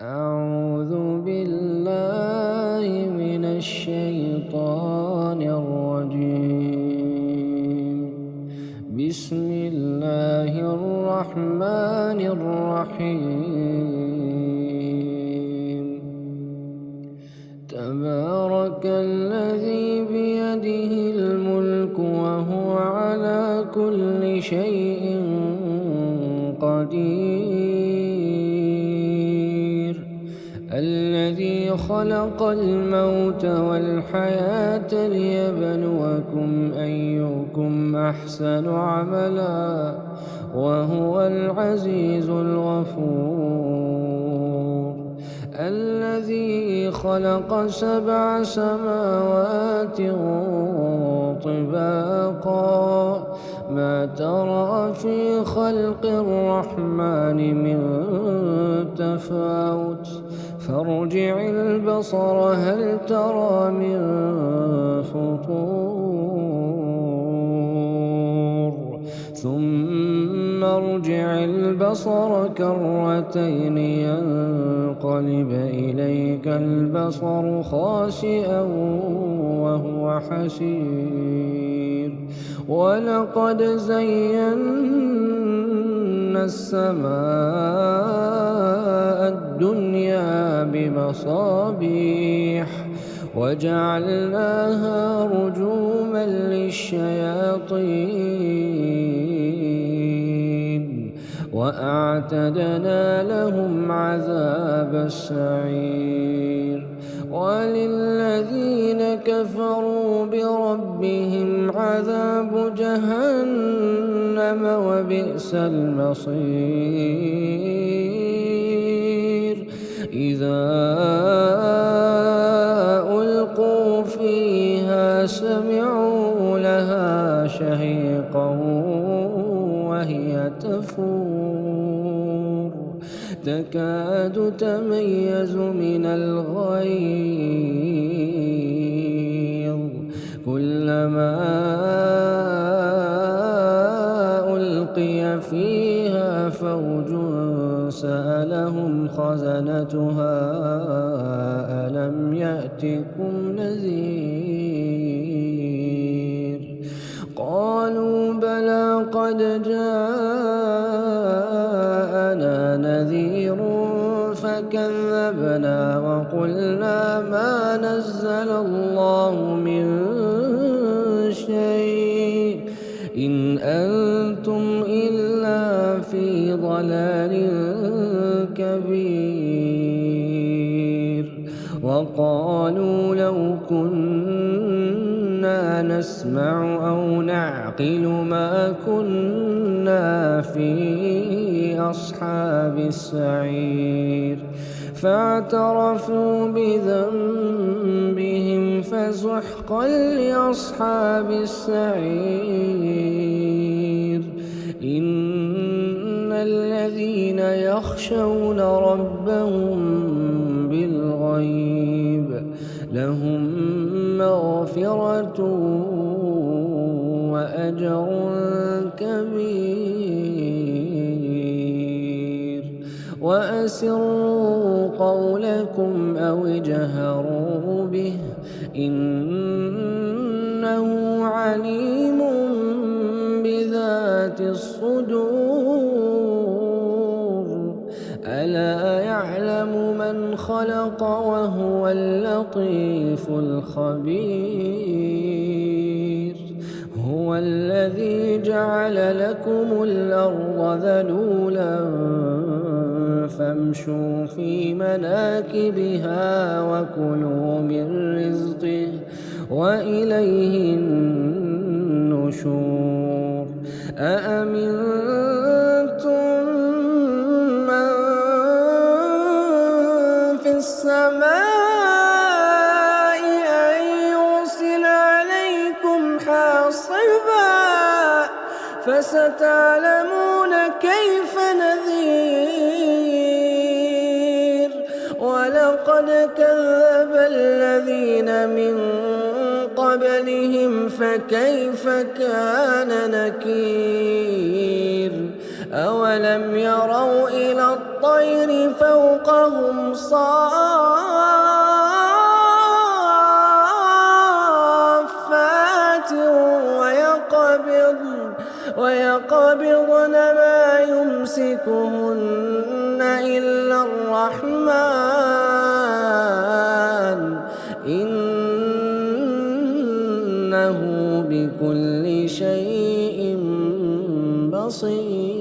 أعوذ بالله من الشيطان الرجيم. بسم الله الرحمن الرحيم. تبارك الذي بيده الملك وهو على كل شيء قدير. الذي خلق الموت والحياة ليبلوكم أيكم أحسن عملا وهو العزيز الغفور. الذي خلق 7 سماوات طباقا ما ترى في خلق الرحمن من تفاوت فارجع البصر هل ترى من فطور ثم ارجع البصر كرتين ينقلب إليك البصر خاسئا وهو حسير. ولقد زينا السماء الدنيا بمصابيح وجعلناها رجوما للشياطين وأعتدنا لهم عذاب السعير. وللذين كفروا بربهم عذاب جهنم وبئس المصير. إذا ألقوا فيها سمعوا لها شهيقا وهي تفور تكاد تميز من الغيظ كلما ألقي فيها فوج سألهم خزنتها ألم يأتكم نذير قالوا بلى قد جاءنا نذير فكذبنا وقلنا ما نزل الله من شيء إن أنتم إلا في ضلال كبير. وقالوا لو كنا نسمع أو نعقل ما كنا في أصحاب السعير. فاعترفوا بذنبهم فسحقا لأصحاب السعير. إن الذين يخشون ربهم بالغيب لهم مغفرة وأجر كبير. وأسروا قولكم أو اجهروا به إنه عليم بذات الصدور. ألا يعلم من خلق وهو اللطيف الخبير. هو الذي جعل لكم الأرض ذلولا فامشوا في مناكبها وكلوا من رزقه وإليه النشور. أأمنتم من في السماء أن يرسل عليكم حاصبا فستعلمون كيف نذير. ولقد كذب الذين من قبلهم فكيف كان نكير. أولم يروا إلى الطير فوقهم صافات ويقبضن ما يمسكهن إلا الرحمن إنه بكل شيء بصير.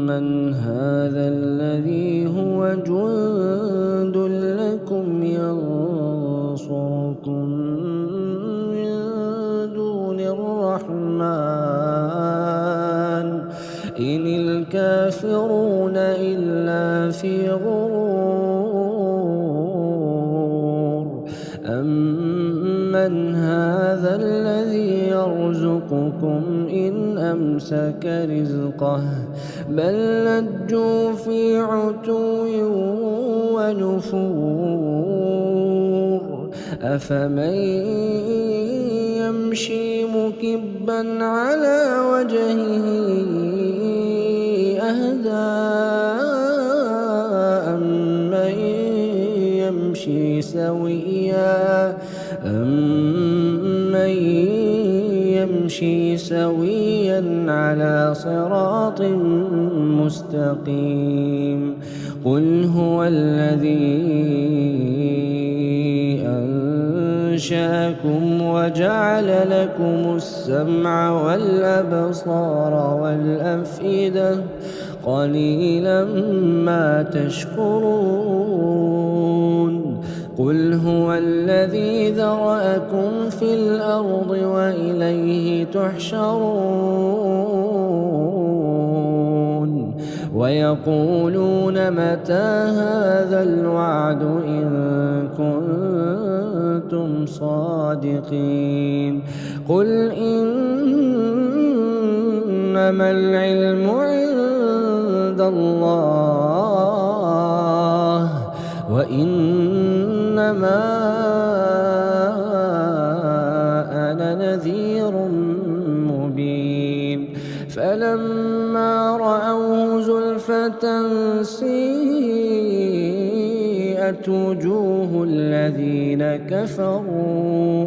أمن هذا الذي هو جند لكم ينصركم من دون الرحمن إن الكافرون إلا في غرور. أمن هذا الذي يرزقكم إن أمسك رزقه بل لجوا في عتو ونفور. أفمن يمشي مكبا على وجهه أهدى أمن يمشي سويا على صراط مستقيم. قل هو الذي أنشأكم وجعل لكم السمع والأبصار والأفئدة قليلا ما تشكرون. قل هو الذي ذرأكم في الأرض وإليه تحشرون. ويقولون متى هذا الوعد إن كنتم صادقين. قل إنما العلم عند الله وإنما أنا نذير مبين. فلما رأوه زلفة سيئت وجوه الذين كفروا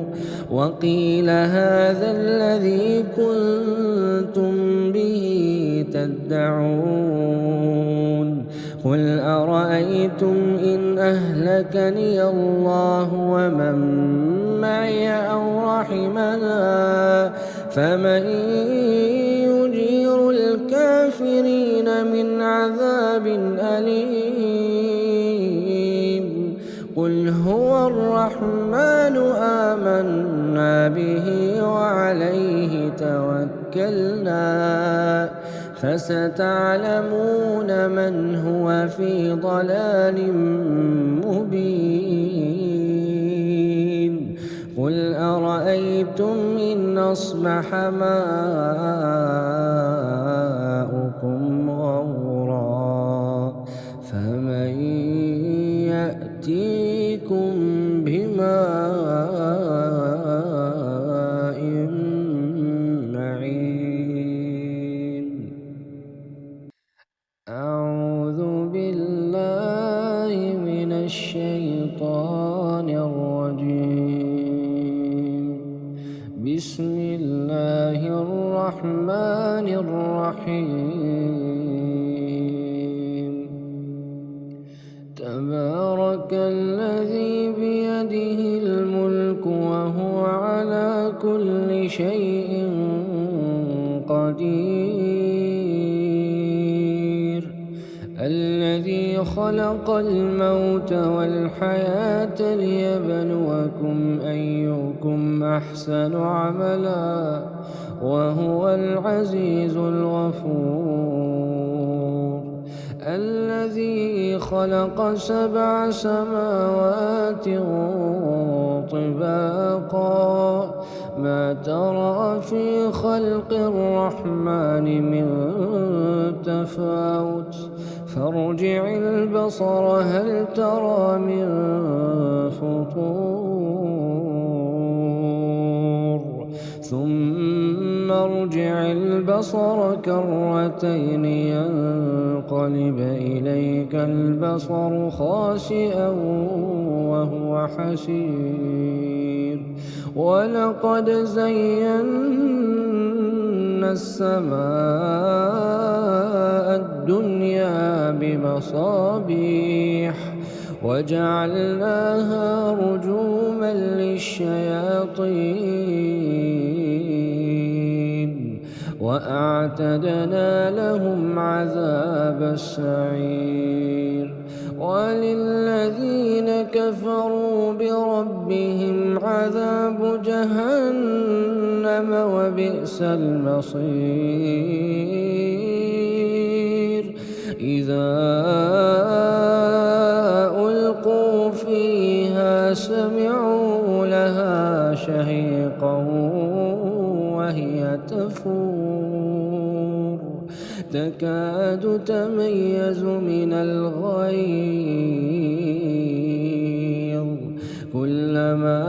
وقيل هذا الذي كنتم به تدعون. قل أرأيتم إن أهلكني الله ومن معي أو رحمنا فمن يجير الكافرين من عذاب أليم. قل هو الرحمن آمنا به وعليه توكلنا فستعلمون من هو في ضلال مبين. قل أرأيتم إن أصبح ماؤكم غورا فمن يأتيكم بماء معين. أعوذ بالله من الشيطان الرجيم. بسم الله الرحمن الرحيم. تبارك الذي بيده الملك وهو على كل شيء قدير. الذي خلق الموت والحياة ليبلوكم أيكم أحسن عملا وهو العزيز الغفور. الذي خلق 7 سماوات طباقا ما ترى في خلق الرحمن من تفاوت فارجع البصر هل ترى من فطور ثم ارجع البصر كرتين ينقلب إليك البصر خاسئا وهو حسير ولقد زينا السماء الدنيا بمصابيح وجعلناها رجوما للشياطين وأعتدنا لهم عذاب السعير وللذين كفروا بربهم عذاب جهنم وبئس المصير إذا ألقوا فيها سمعوا لها شهيقا وهي تفور تكاد تميز من الغيظ كلما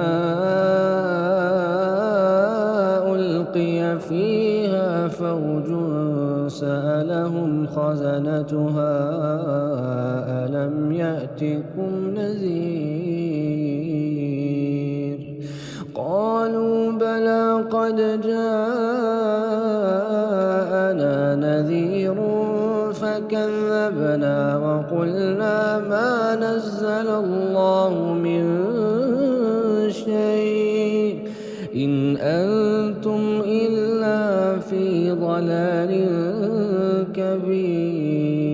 ألقي فيها فوج سألهم خزنتها ألم يأتكم نذير قالوا بلى قد جاءنا نذير فكذبنا وقلنا ما نزل الله من شيء إن أنتم إلا في ضلال كبير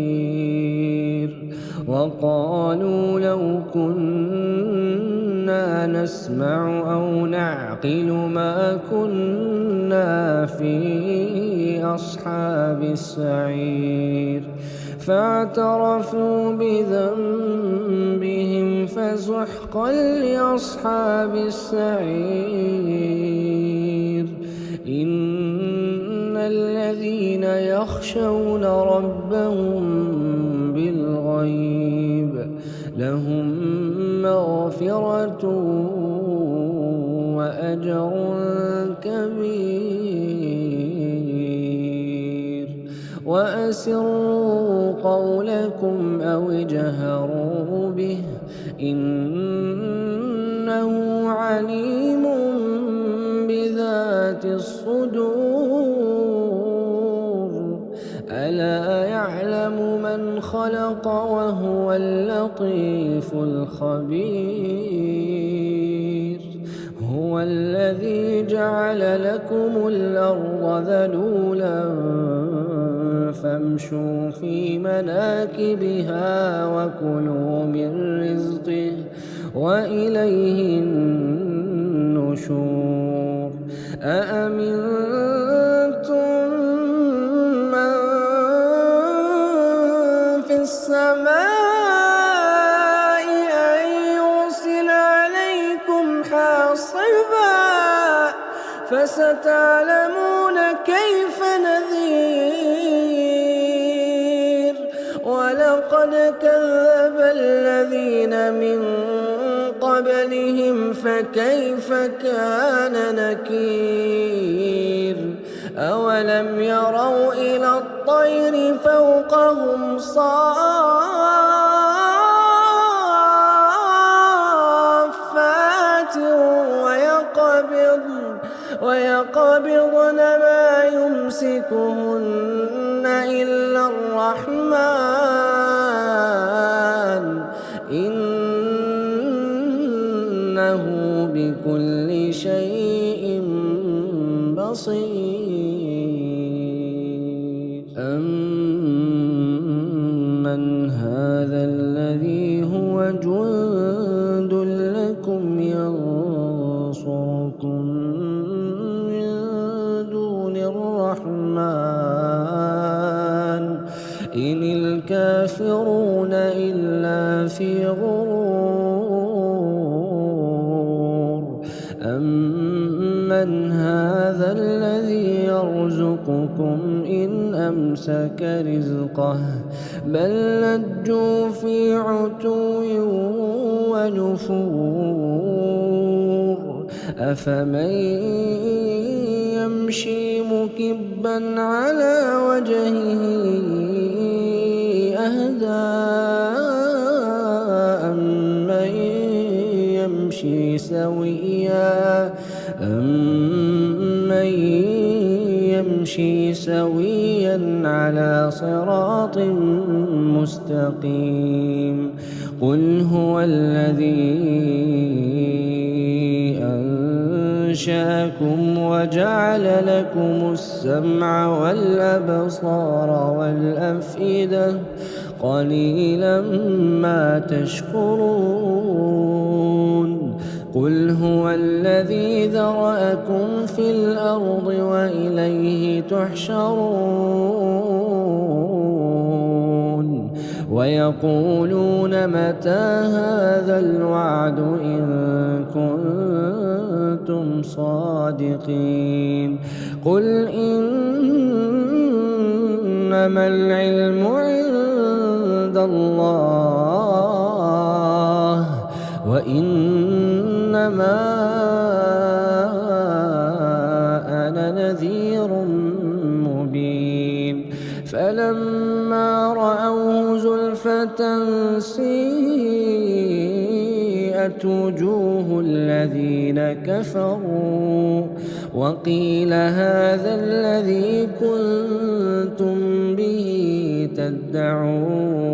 وقالوا لو كنا نسمع أو نعقل ما كنا في أصحاب السعير فاعترفوا بذنبهم فسحقا لأصحاب السعير إن الذين يخشون ربهم بالغيب لهم مغفرة وأجر كبير وأسروا قولكم أو اجهروا به إنه عليم بذات الصدور ألا يعلم من خلق وهو اللطيف الخبير هو الذي جعل لكم الأرض ذلولا فامشوا في مناكبها وكلوا من رزقه وإليه النشور أأمنتم من في السماء أن يرسل عليكم حاصبا فستعلمون كيف نذير ولقد كذب الذين من قبلهم فكيف كان نكير أولم يروا إلى الطير فوقهم صافات ويقبضن ما يمسكهن إلا الرحمن إنه بكل شيء بصير أمن هذا الذي هو جند لكم ينصركم من دون الرحمن إن الكافرون إلا في غرور أمن هذا الذي يرزقكم إن أمسك رزقه بل لجوا في عتو ونفور أفمن يمشي مكبا على وجهه أهدى أمن يمشي سويا على صراط مستقيم قل هو الذي أنشأكم وجعل لكم السمع والأبصار والأفئدة قليلا ما تشكرون قل هو الذي ذرأكم في الأرض وإليه تحشرون ويقولون متى هذا الوعد إن كنتم صادقين قل إنما العلم عند الله وإنما أنا نذير مبين فلما رأوه زلفة سيئت وجوه الذين كفروا وقيل هذا الذي كنتم به تدعون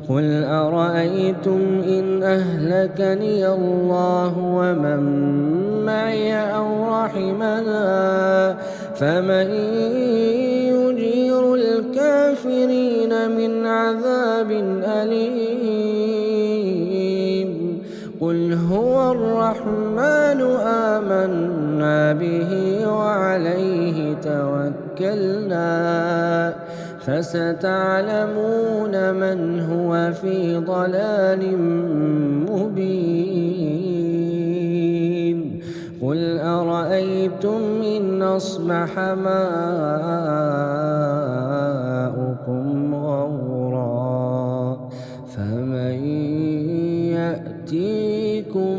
قل أرأيتم إن أهلكني الله ومن معي أو رحمنا فمن يجير الكافرين من عذاب أليم قل هو الرحمن آمنا به وعليه توكلنا فستعلمون من هو في ضلال مبين قل أرأيتم إن أصبح ماؤكم غورا فمن يأتيكم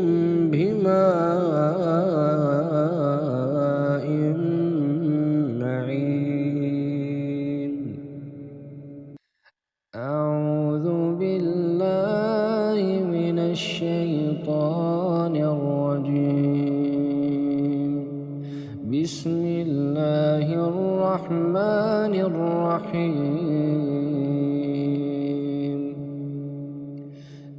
بماء معين أعوذ بالله من الشيطان الرجيم بسم الله الرحمن الرحيم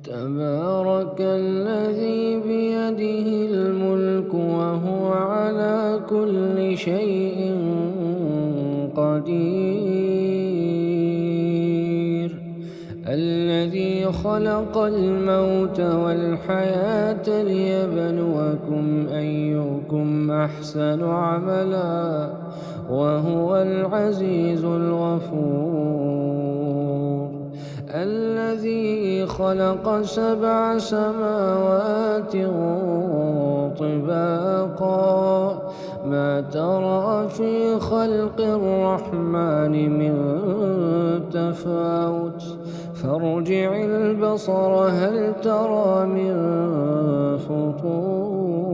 تبارك الذي بيده الملك وهو على كل شيء قدير الذي خلق الموت والحياة ليبلوكم أيكم أحسن عملا وهو العزيز الغفور الذي خلق 7 سماوات طباقا ما ترى في خلق الرحمن من تفاوت فارجع البصر هل ترى من فطور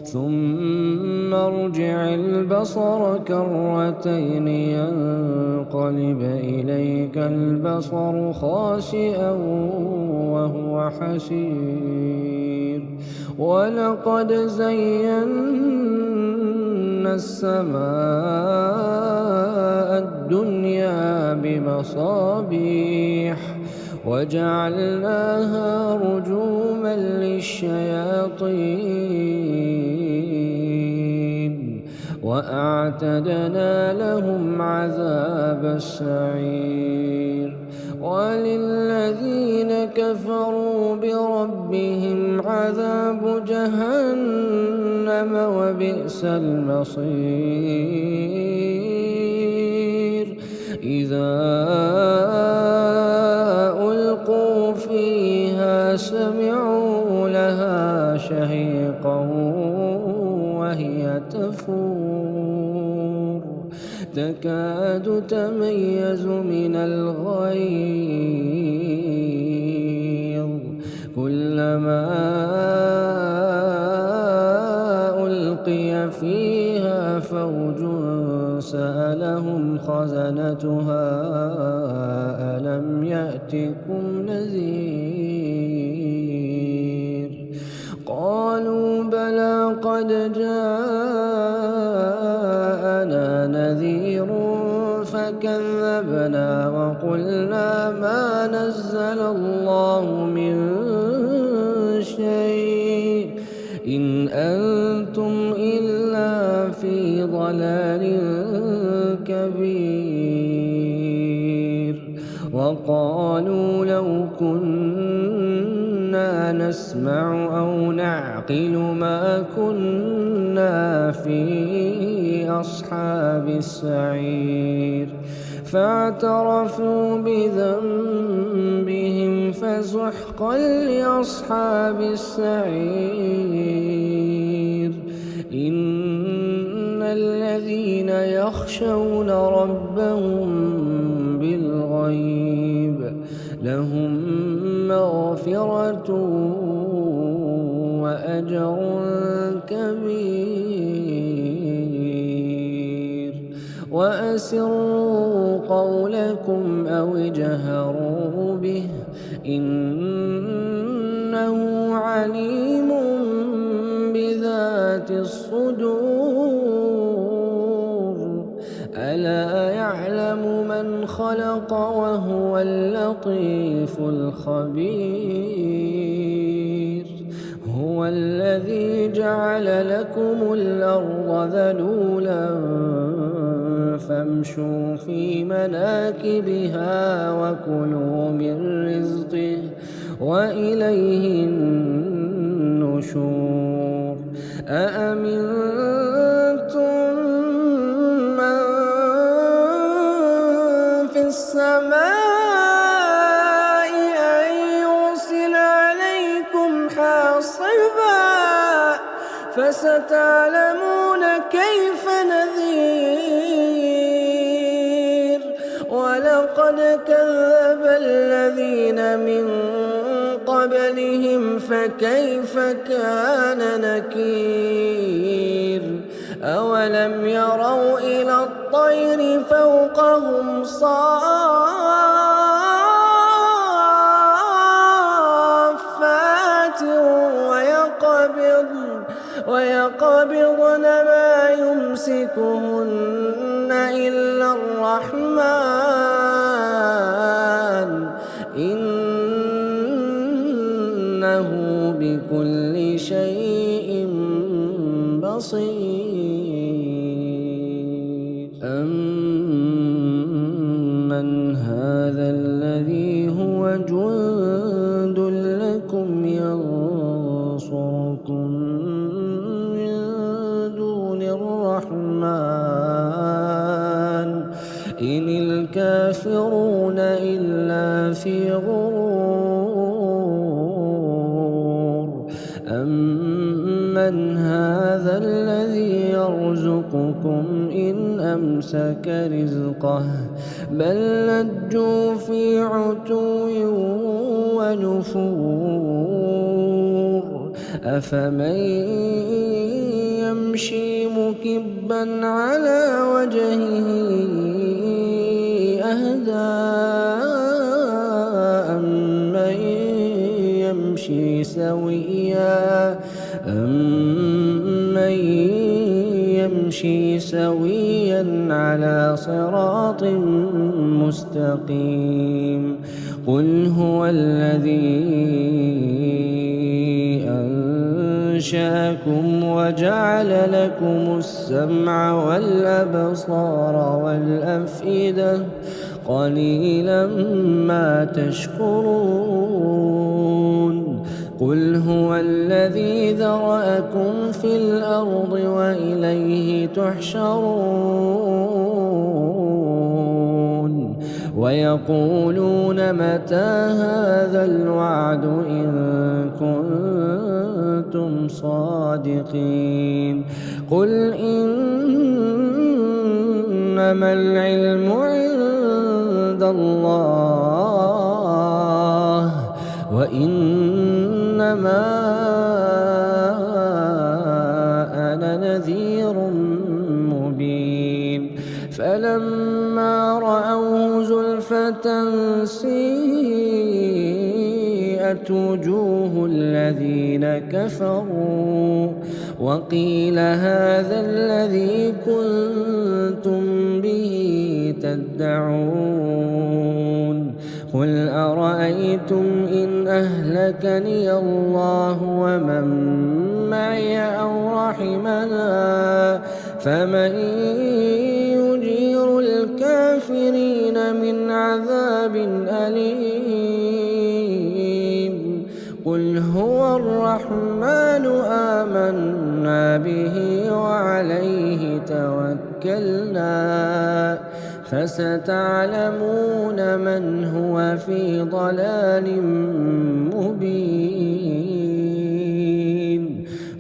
ثم ارجع البصر كرتين ينقلب إليك البصر خاسئا وهو حسير ولقد زينا السماء الدنيا بمصابيح وجعلناها رجوما للشياطين وأعتدنا لهم عذاب السعير وللذين كفروا بربهم عذاب جهنم وبئس المصير إذا ألقوا فيها سمعوا لها شهيقا وهي تفور تكاد تميز من الغيظ كلما فيها فوج سألهم خزنتها ألم يأتكم نذير قالوا بلى قد جاءنا نذير فكذبنا وقلنا ما نزل الله من شيء إن أنتم إلا في ضلال كبير وقالوا لو كنا نسمع أو نعقل ما كنا في أصحاب السعير فاعترفوا بذنبهم فسحقا لأصحاب السعير إن الذين يخشون ربهم بالغيب لهم مغفرة وأجر كبير وأسروا قولكم أو اجهروا به إنه عليم بذات الصدور ألا يعلم من خلق وهو اللطيف الخبير هو الذي جعل لكم الأرض ذلولا فامشوا في مناكبها وكلوا من رزقه وإليه النشور أأمنتم من في السماء أن يرسل عليكم حاصبا فستعلمون كيف نذير ولقد كذب الذين من قبلهم فكيف كان نكير أولم يروا إلى الطير فوقهم صافات ويقبضن ما يمسكهن إلا الرحمن إنه بكل شيء بصير أمن هذا الذي هو جند لكم ينصركم من دون الرحمن إن الكافرون إلا في غرور أمن هذا الذي يرزقكم إن أمسك رزقه بل لجوا في عتو ونفور أفمن يمشي مكبا على وجهه أهدى أمن يمشي سويا على صراط مستقيم قل هو الذي أنشأكم وجعل لكم السمع والأبصار والأفئدة قليلا ما تشكرون قل هو الذي ذرأكم في الأرض وإليه تحشرون ويقولون متى هذا الوعد إن كنتم صادقين قل إنما العلم عند الله وإنما أنا نذير فلما رأوه زلفة سيئت وجوه الذين كفروا وقيل هذا الذي كنتم به تدعون قل أرأيتم إن أهلكني الله ومن معي أو رحمنا فمن يجير الكافرين من عذاب أليم قل هو الرحمن آمنا به وعليه توكلنا فستعلمون من هو في ضلال مبين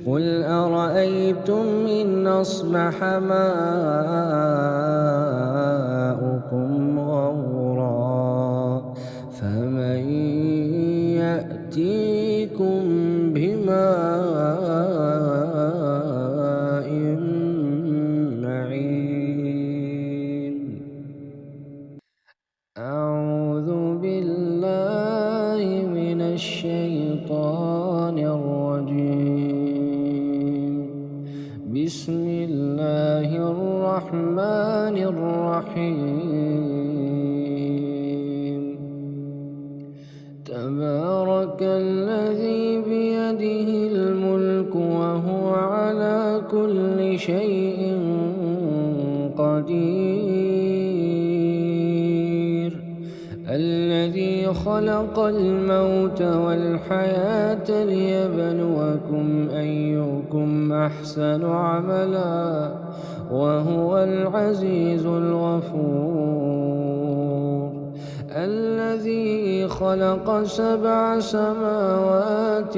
قل أرأيتم إن أصبح ماؤكم غورا فمن يأتيكم بماء معين أعوذ بالله من الشيطان الرجيم بسم الله الرحمن الرحيم تبارك الذي بيده الملك وهو على كل شيء قدير الذي خلق الموت والحياة ليبلوكم أيكم أحسن عملا وهو العزيز الغفور الذي خلق 7 سماوات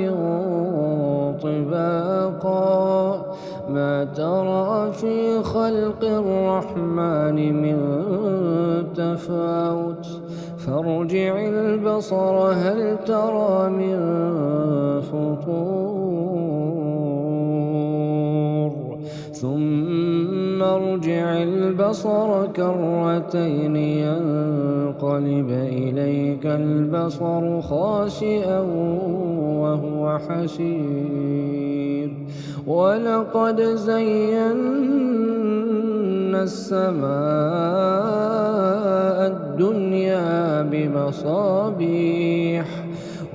طباقا ما ترى في خلق الرحمن من تفاوت فارجع البصر هل ترى من فطور ثم ارجع البصر كرتين ينقلب إليك البصر خاسئا وهو حسير ولقد زينا السماء الدنيا بمصابيح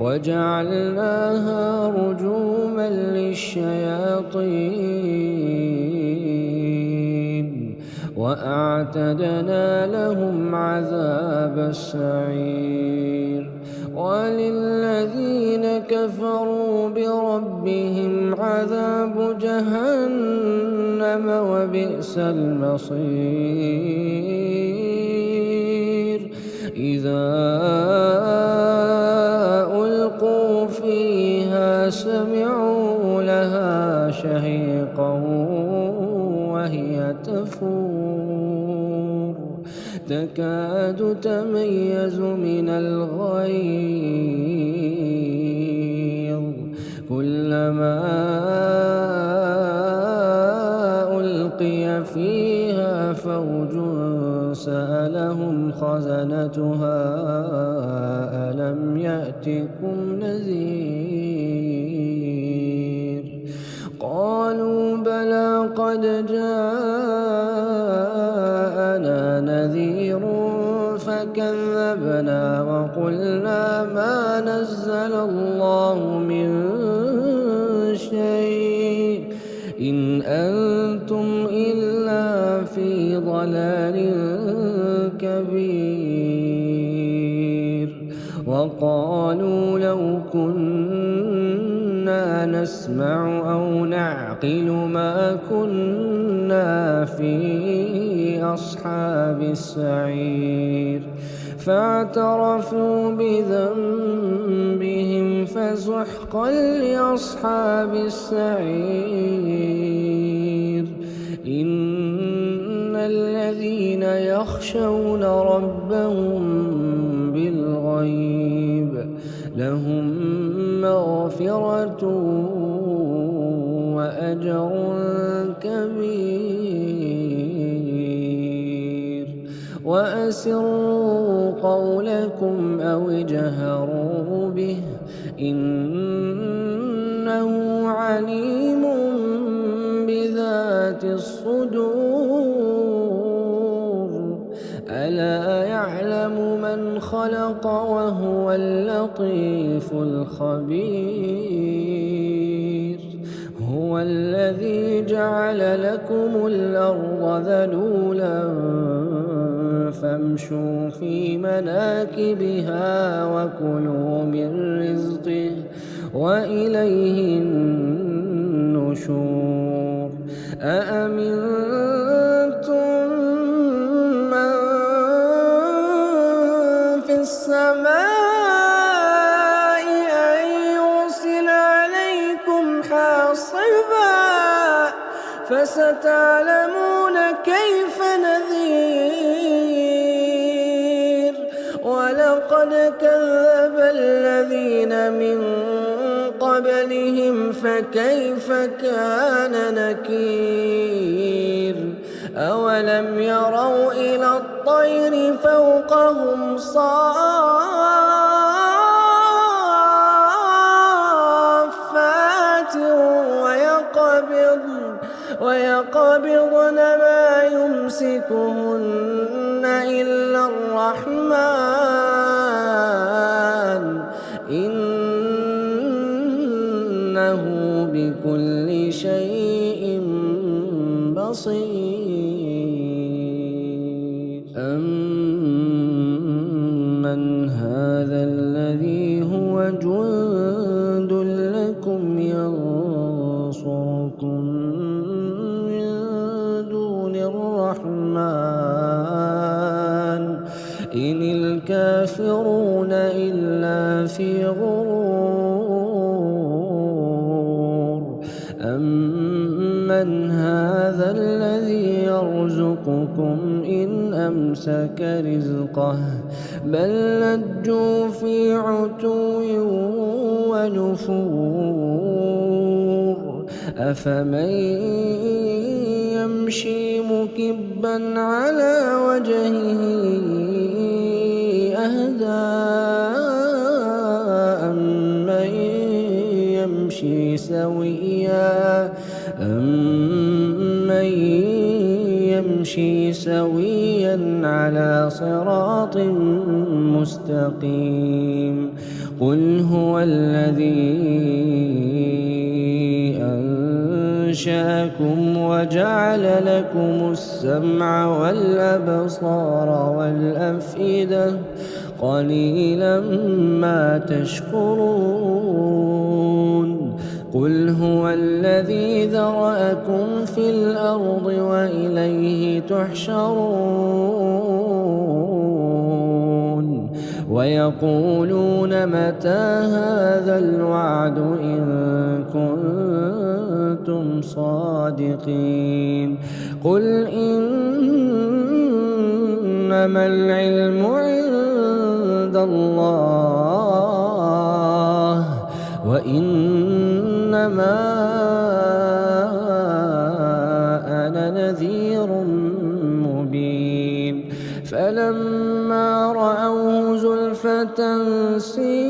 وجعلناها رجوما للشياطين وأعتدنا لهم عذاب السعير وللذين كفروا بربهم عذاب جهنم وبئس المصير إذا ألقوا فيها سمعوا لها شهيقا وهي تفور تكاد تميز من الغيظ كلما ألقي فيها فوج سألهم خزنتها ألم يأتكم نذير قالوا بلى قد جاءنا نذير فكذبنا وقلنا ما نزل الله من شيء إن أنتم إلا في ضلال كبير وقالوا لو كنا نسمع أو نعقل ما كنا في أصحاب السعير فاعترفوا بذنبهم فسحقا لأصحاب السعير إن الذين يخشون ربهم بالغيب لهم مغفرة وأجر كبير. وأسروا قولكم أو اجهروا به إنه عليم بذات الصدور ألا يعلم من خلق وهو اللطيف الخبير هو الذي جعل لكم الأرض ذلولا فامشوا في مناكبها وكلوا من رزقه وإليه النشور أأمنتم من في السماء أن يرسل عليكم حاصبا فستعلمون كيف نذير ولقد كذب الذين من قبلهم فكيف كان نكير أولم يروا إلى الطير فوقهم صافات ويقبضن ما يمسكهن إلا الرحمن إنه بكل شيء بصير أمن هذا الذي هو جند لكم ينصركم من دون الرحمن إن الكافرون إلا في غرور أمن هذا الذي يرزقكم إن أمسك رزقه بل لجوا في عتو ونفور أفمن يمشي مكبا على وجهه أهدى أمن يمشي سويا على صراط مستقيم قل هو الذي أنشأكم وجعل لكم السمع والأبصار والأفئدة قليلا ما تشكرون قل هو الذي ذرأكم في الأرض وإليه تحشرون ويقولون متى هذا الوعد إن كنتم صادقين قل إنما العلم عند الله وإنما أنا نذير مبين فلما رأوه زلفة سيئت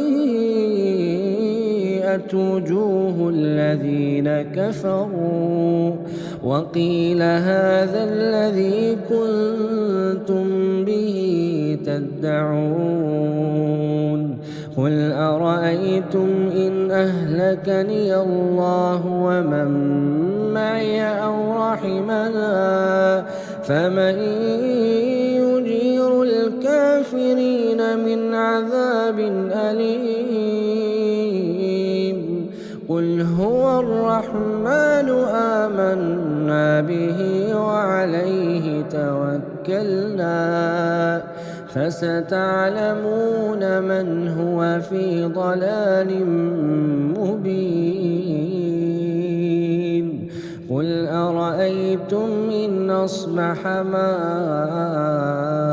وجوه الذين كفروا وقيل هذا الذي كنتم به تدعون قل أرأيتم إن أهلكني الله ومن معي أو رحمنا فمن يجير الكافرين من عذاب أليم قل هو الرحمن آمنا به وعليه توكلنا فستعلمون من هو في ضلال مبين قل أرأيتم إن أصبح ماؤكم